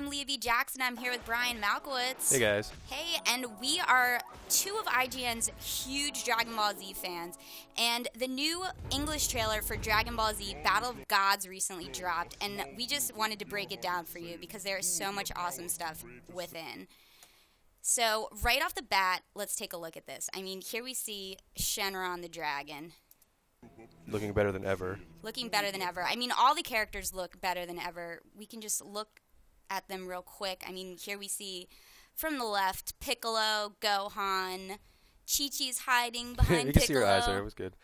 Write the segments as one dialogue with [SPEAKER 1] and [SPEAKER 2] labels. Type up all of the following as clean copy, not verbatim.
[SPEAKER 1] I'm Leah B. Jackson. I'm here with Brian Malkowitz.
[SPEAKER 2] Hey, guys.
[SPEAKER 1] Hey, and we are two of IGN's huge Dragon Ball Z fans. And the new English trailer for Dragon Ball Z Battle of Gods recently dropped. And we just wanted to break it down for you because there is so much awesome stuff within. So, right off the bat, let's take a look at this. I mean, here we see Shenron the dragon.
[SPEAKER 2] Looking better than ever.
[SPEAKER 1] Looking better than ever. I mean, all the characters look better than ever. We can just look at them real quick. I mean, here we see from the left Piccolo, Gohan, Chi-Chi's hiding behind
[SPEAKER 2] you
[SPEAKER 1] Piccolo.
[SPEAKER 2] can see her eyes there. It was good.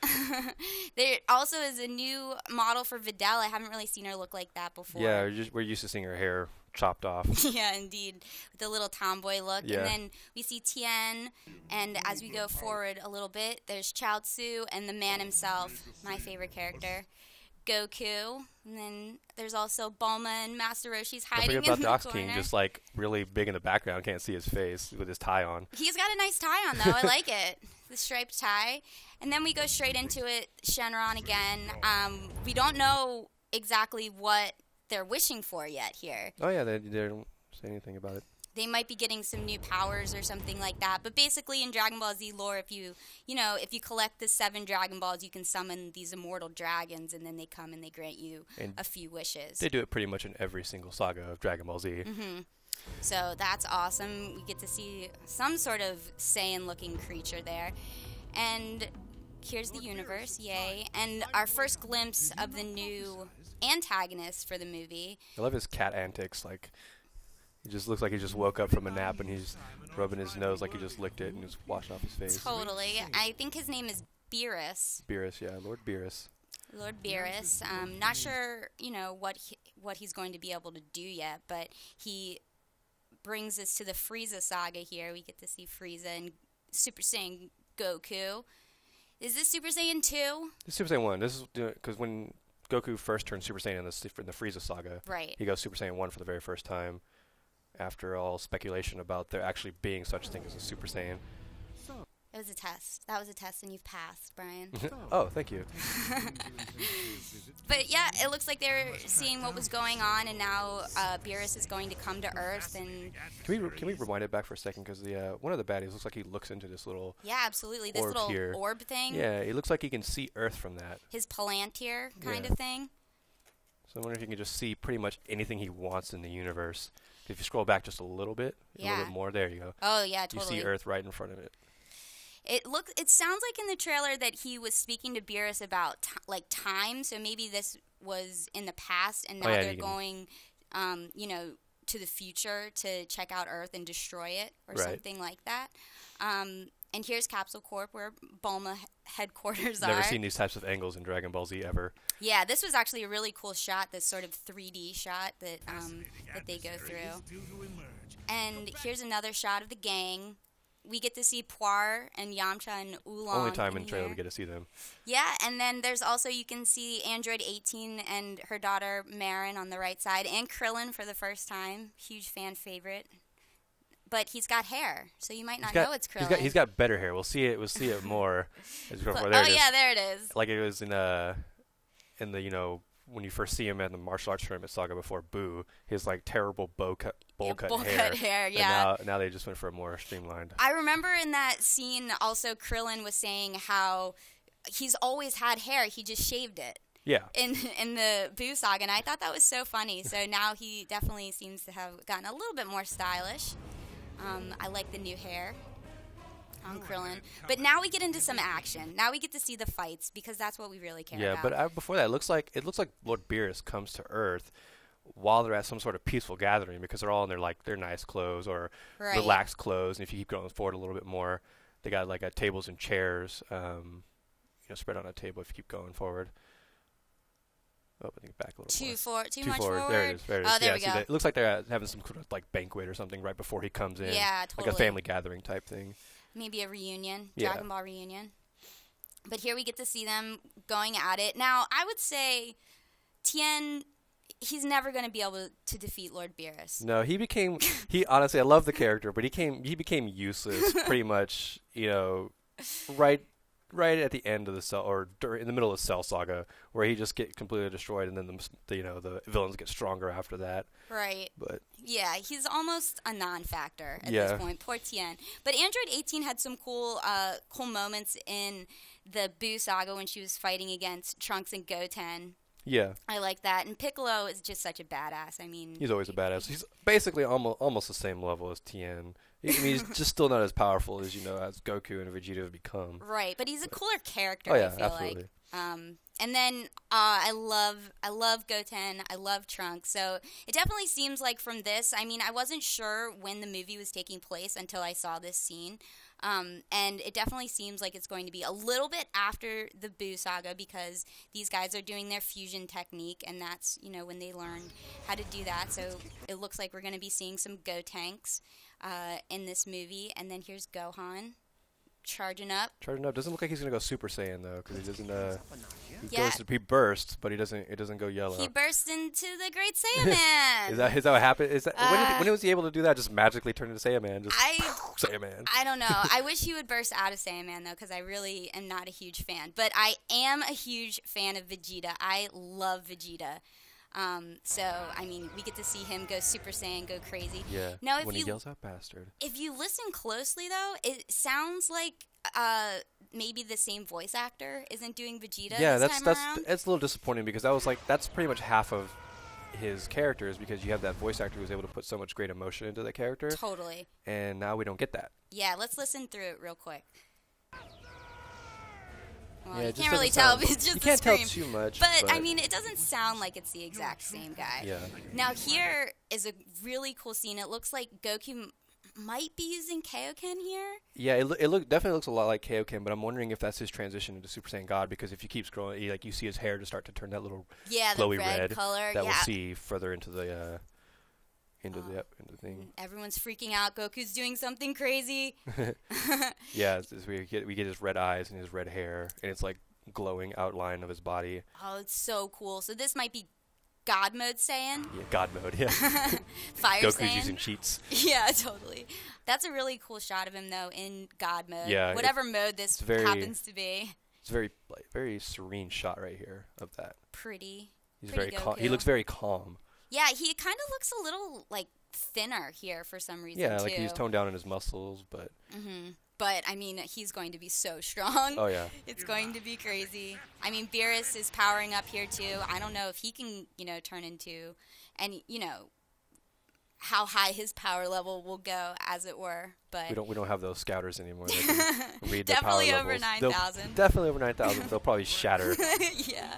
[SPEAKER 1] There also is a new model for Videl. I haven't really seen her look like that before.
[SPEAKER 2] Yeah, we're used to seeing her hair chopped off.
[SPEAKER 1] Yeah, indeed. With the little tomboy look.
[SPEAKER 2] Yeah.
[SPEAKER 1] And then we see Tien, and as we go forward a little bit, there's Chaozu and the man himself, my favorite character, Goku. And then there's also Bulma and Master Roshi's hiding in the corner.
[SPEAKER 2] Don't forget about the Ox King, just like really big in the background. Can't see his face with his tie on.
[SPEAKER 1] He's got a nice tie on, though. I like it. The striped tie. And then we go straight into it, Shenron again. We don't know exactly what they're wishing for yet here.
[SPEAKER 2] Oh, yeah, they don't say anything about it.
[SPEAKER 1] They might be getting some new powers or something like that. But basically in Dragon Ball Z lore, if you collect the 7 Dragon Balls, you can summon these immortal dragons, and then they come and they grant you a few wishes.
[SPEAKER 2] They do it pretty much in every single saga of Dragon Ball Z.
[SPEAKER 1] Mm-hmm. So that's awesome. We get to see some sort of Saiyan-looking creature there. And here's the universe, yay. And our first glimpse of the new antagonist for the movie.
[SPEAKER 2] I love his cat antics. Like, he just looks like he just woke up from a nap and he's rubbing his nose like he just licked it and just washed off his face.
[SPEAKER 1] Totally. I think his name is Beerus.
[SPEAKER 2] Beerus, yeah, Lord Beerus.
[SPEAKER 1] Lord Beerus. Not sure, what he's going to be able to do yet, but he brings us to the Frieza saga here. We get to see Frieza and Super Saiyan Goku. Is this Super Saiyan 2?
[SPEAKER 2] This is Super Saiyan 1. This is because when Goku first turned Super Saiyan in the Frieza saga,
[SPEAKER 1] right,
[SPEAKER 2] he goes Super Saiyan 1 for the very first time, after all speculation about there actually being such thing as a Super Saiyan.
[SPEAKER 1] It was a test. That was a test, and you've passed, Brian.
[SPEAKER 2] Oh, thank you.
[SPEAKER 1] But yeah, it looks like they're seeing what was going on, and now Beerus is going to come to Earth. And
[SPEAKER 2] can we rewind it back for a second? Because the one of the baddies looks like he looks into this little
[SPEAKER 1] absolutely, this
[SPEAKER 2] orb
[SPEAKER 1] little
[SPEAKER 2] here.
[SPEAKER 1] Orb thing.
[SPEAKER 2] Yeah, it looks like he can see Earth from that.
[SPEAKER 1] His Palantir kind of thing.
[SPEAKER 2] So I wonder if you can just see pretty much anything he wants in the universe. If you scroll back just a little bit more, there you go.
[SPEAKER 1] Oh yeah, totally.
[SPEAKER 2] You see Earth right in front of it.
[SPEAKER 1] It sounds like in the trailer that he was speaking to Beerus about time, so maybe this was in the past, and now they're going, to the future to check out Earth and destroy it or something like that. And here's Capsule Corp, where Bulma headquarters are.
[SPEAKER 2] Never seen these types of angles in Dragon Ball Z ever.
[SPEAKER 1] Yeah, this was actually a really cool shot, this sort of 3D shot that they go through. And here's another shot of the gang. We get to see Puar and Yamcha and Oolong.
[SPEAKER 2] Only time in the trailer we get to see them.
[SPEAKER 1] Yeah, and then there's also, you can see Android 18 and her daughter Marin on the right side, and Krillin for the first time. Huge fan favorite. But he's got hair, so you might not know it's Krillin.
[SPEAKER 2] He's got better hair. We'll see it more as we go forward.
[SPEAKER 1] There it is.
[SPEAKER 2] Like it was in the when you first see him at the martial arts tournament saga before Boo, his like terrible bowl cut hair.
[SPEAKER 1] Yeah.
[SPEAKER 2] And now they just went for a more streamlined.
[SPEAKER 1] I remember in that scene also Krillin was saying how he's always had hair, he just shaved it.
[SPEAKER 2] Yeah.
[SPEAKER 1] In the Boo saga, and I thought that was so funny. So now he definitely seems to have gotten a little bit more stylish. I like the new hair on Krillin. But now we get into some action. Now we get to see the fights, because that's what we really care about.
[SPEAKER 2] Yeah, but before that, it looks like Lord Beerus comes to Earth while they're at some sort of peaceful gathering, because they're all in their nice clothes or relaxed clothes. And if you keep going forward a little bit more, they got like tables and chairs, spread on a table if you keep going forward. Oh, I think back a little more.
[SPEAKER 1] Too much forward?
[SPEAKER 2] There it is.
[SPEAKER 1] Oh, there we go.
[SPEAKER 2] It looks like they're having some sort of like banquet or something right before he comes in.
[SPEAKER 1] Yeah, totally.
[SPEAKER 2] Like a family gathering type thing.
[SPEAKER 1] Maybe a reunion, Dragon Ball reunion. But here we get to see them going at it. Now, I would say Tien, he's never going to be able to defeat Lord Beerus.
[SPEAKER 2] No, honestly, I love the character, but he became useless pretty much, right right at the end of the Cell, or in the middle of Cell Saga, where he just get completely destroyed, and then the villains get stronger after that.
[SPEAKER 1] Right.
[SPEAKER 2] But
[SPEAKER 1] yeah, he's almost a non-factor at this point. Poor Tien. But Android 18 had some cool moments in the Boo Saga when she was fighting against Trunks and Goten.
[SPEAKER 2] Yeah.
[SPEAKER 1] I like that. And Piccolo is just such a badass. I mean,
[SPEAKER 2] he's always a badass. He's basically almost the same level as Tien. He's just still not as powerful as as Goku and Vegeta have become.
[SPEAKER 1] Right, but he's a cooler character.
[SPEAKER 2] Oh yeah,
[SPEAKER 1] I feel
[SPEAKER 2] absolutely.
[SPEAKER 1] And then I love Goten. I love Trunks. So it definitely seems like from this. I mean, I wasn't sure when the movie was taking place until I saw this scene. And it definitely seems like it's going to be a little bit after the Boo Saga, because these guys are doing their fusion technique, and that's, when they learned how to do that. So it looks like we're going to be seeing some Gotenks in this movie. And then here's Gohan charging up.
[SPEAKER 2] Doesn't look like he's going to go Super Saiyan, though, because he doesn't... He bursts, but it doesn't go yellow.
[SPEAKER 1] He burst into the Great Saiyaman.
[SPEAKER 2] Is that what happened? When was he able to do that? Just magically turn into Saiyaman? Saiyaman.
[SPEAKER 1] I don't know. I wish he would burst out of Saiyaman, though, because I really am not a huge fan. But I am a huge fan of Vegeta. I love Vegeta. So, I mean, we get to see him go Super Saiyan, go crazy.
[SPEAKER 2] Yeah,
[SPEAKER 1] now,
[SPEAKER 2] when he yells out bastard.
[SPEAKER 1] If you listen closely, though, it sounds like maybe the same voice actor isn't doing Vegeta this time around.
[SPEAKER 2] That's a little disappointing, because that's pretty much half of his characters, because you have that voice actor who's able to put so much great emotion into the character.
[SPEAKER 1] Totally.
[SPEAKER 2] And now we don't get that.
[SPEAKER 1] Yeah, let's listen through it real quick. Well,
[SPEAKER 2] yeah,
[SPEAKER 1] you can't really tell, but it's just
[SPEAKER 2] you can't
[SPEAKER 1] scream.
[SPEAKER 2] tell too much.
[SPEAKER 1] But, I mean, it doesn't sound like it's the exact same guy.
[SPEAKER 2] Yeah.
[SPEAKER 1] Now, here is a really cool scene. It looks like Goku might be using Kaioken here.
[SPEAKER 2] Yeah, it definitely looks a lot like Kaioken, but I'm wondering if that's his transition into Super Saiyan God, because if you keep scrolling, you see his hair just start to turn that little glowy
[SPEAKER 1] the red color.
[SPEAKER 2] That we'll see further into the thing.
[SPEAKER 1] Everyone's freaking out. Goku's doing something crazy.
[SPEAKER 2] Yeah, we get his red eyes and his red hair, and it's like glowing outline of his body.
[SPEAKER 1] Oh, it's so cool. So this might be God mode Saiyan?
[SPEAKER 2] Yeah, God mode, yeah.
[SPEAKER 1] Fire
[SPEAKER 2] Goku's
[SPEAKER 1] Saiyan?
[SPEAKER 2] using cheats.
[SPEAKER 1] Yeah, totally. That's a really cool shot of him, though, in God mode.
[SPEAKER 2] Yeah.
[SPEAKER 1] Whatever mode this happens to be.
[SPEAKER 2] It's a very serene shot right here of that.
[SPEAKER 1] Pretty.
[SPEAKER 2] He's very calm. He looks very calm.
[SPEAKER 1] Yeah, he kind of looks a little, thinner here for some reason,
[SPEAKER 2] Yeah, like he's toned down in his muscles, but...
[SPEAKER 1] Mm-hmm. But, I mean, he's going to be so strong.
[SPEAKER 2] Oh, yeah.
[SPEAKER 1] It's going to be crazy. I mean, Beerus is powering up here, too. I don't know if he can, turn into... And, how high his power level will go, as it were. But
[SPEAKER 2] we don't have those scouters anymore. They can read their
[SPEAKER 1] definitely
[SPEAKER 2] power
[SPEAKER 1] over
[SPEAKER 2] levels.
[SPEAKER 1] 9,000.
[SPEAKER 2] Definitely over 9,000. They'll probably shatter.
[SPEAKER 1] Yeah.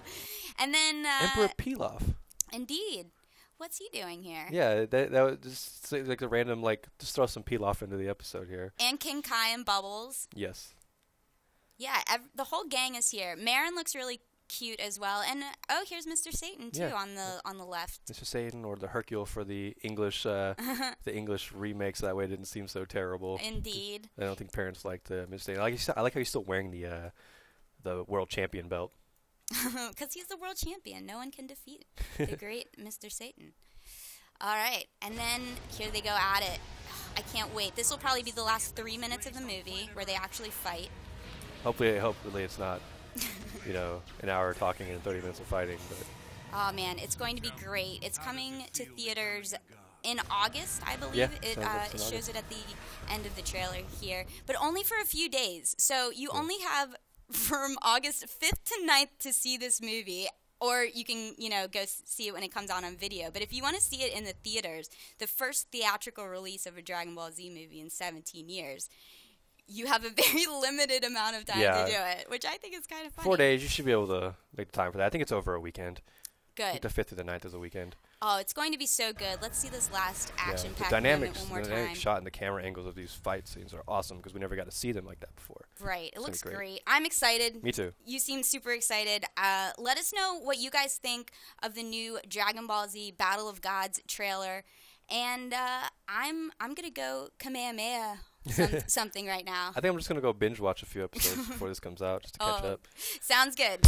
[SPEAKER 1] And then...
[SPEAKER 2] Emperor Pilaf.
[SPEAKER 1] Indeed. What's he doing here?
[SPEAKER 2] Yeah, that was just like a random, just throw some Pilaf into the episode here.
[SPEAKER 1] And King Kai and Bubbles.
[SPEAKER 2] Yes.
[SPEAKER 1] Yeah, the whole gang is here. Marin looks really cute as well. And, here's Mr. Satan, too, on the left.
[SPEAKER 2] Mr. Satan, or the Hercule for the English the English remakes. That way it didn't seem so terrible.
[SPEAKER 1] Indeed.
[SPEAKER 2] I don't think parents liked Mr. Satan. I like how he's still wearing the world champion belt.
[SPEAKER 1] Because he's the world champion. No one can defeat the great Mr. Satan. All right. And then here they go at it. I can't wait. This will probably be the last 3 minutes of the movie where they actually fight.
[SPEAKER 2] Hopefully it's not, an hour talking and 30 minutes of fighting. But.
[SPEAKER 1] Oh, man. It's going to be great. It's coming to theaters in August, I believe.
[SPEAKER 2] Yeah,
[SPEAKER 1] it shows it at the end of the trailer here. But only for a few days. So you only have... from August 5th to 9th to see this movie, or you can, go see it when it comes out on video. But if you want to see it in the theaters, the first theatrical release of a Dragon Ball Z movie in 17 years, you have a very limited amount of time to do it, which I think is kind of funny.
[SPEAKER 2] 4 days, you should be able to make the time for that. I think it's over a weekend.
[SPEAKER 1] Good.
[SPEAKER 2] I think the 5th to the 9th is a weekend.
[SPEAKER 1] Oh, it's going to be so good. Let's see this last action-packed
[SPEAKER 2] the
[SPEAKER 1] moment one more
[SPEAKER 2] the dynamic
[SPEAKER 1] time.
[SPEAKER 2] shot and the camera angles of these fight scenes are awesome, because we never got to see them like that before.
[SPEAKER 1] Right. It looks great. I'm excited.
[SPEAKER 2] Me too.
[SPEAKER 1] You seem super excited. Let us know what you guys think of the new Dragon Ball Z Battle of Gods trailer. And I'm going to go Kamehameha something right now.
[SPEAKER 2] I think I'm just going to go binge watch a few episodes before this comes out, just to catch up.
[SPEAKER 1] Sounds good.